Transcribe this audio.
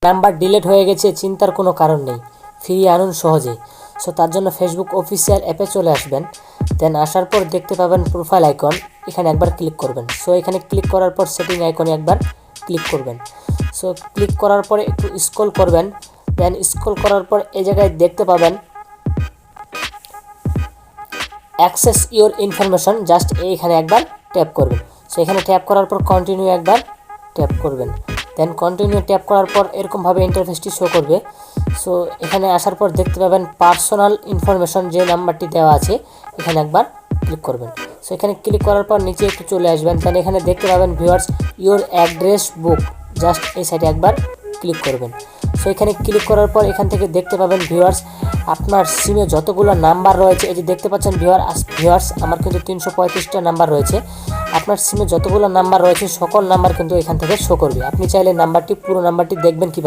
Number delete হয়ে গেছে, চিন্তার কোনো কারণ নেই, ফিরিয়ে আনুন সহজে। সো তার জন্য ফেসবুক অফিসিয়াল অ্যাপে চলে আসবেন। দেন আসার পর দেখতে পাবেন প্রোফাইল আইকন, এখানে একবার ক্লিক করবেন। সো এখানে ক্লিক করার পর সেটিং আইকনে একবার ক্লিক করবেন। সো ক্লিক করার পরে একটু স্ক্রল করবেন। দেন স্ক্রল করার পর এই জায়গায় দেখতে পাবেন অ্যাক্সেস ইওর ইনফরমেশন, জাস্ট এইখানে একবার ট্যাপ করবেন। সো এখানে ট্যাপ করার পর কন্টিনিউ একবার ট্যাপ করবেন। দেন কন্টিনিউ ট্যাপ করার পর এরকমভাবে ইন্টারফেসটি শো করবে। সো এখানে আসার পর দেখতে পাবেন পার্সোনাল ইনফরমেশন, যে নাম্বারটি দেওয়া আছে এখানে একবার ক্লিক করবেন। সো এখানে ক্লিক করার পর নিচে একটু চলে আসবেন। দেন এখানে দেখতে পাবেন viewers your address book, just এই সাইডে একবার ক্লিক করবেন। সো এখানে ক্লিক করার পর এখান থেকে দেখতে পাবেন ভিউয়ার্স আপনার সিমে যতগুলো নাম্বার রয়েছে, এই যে দেখতে পাচ্ছেন ভিউয়ার্স আমার কিন্তু 335টা নাম্বার রয়েছে। আপনার সিমে যতগুলো নাম্বার রয়েছে সকল নাম্বার কিন্তু এখান থেকে শো করবে। আপনি চাইলে পুরো নাম্বারটি দেখবেন কীভাবে।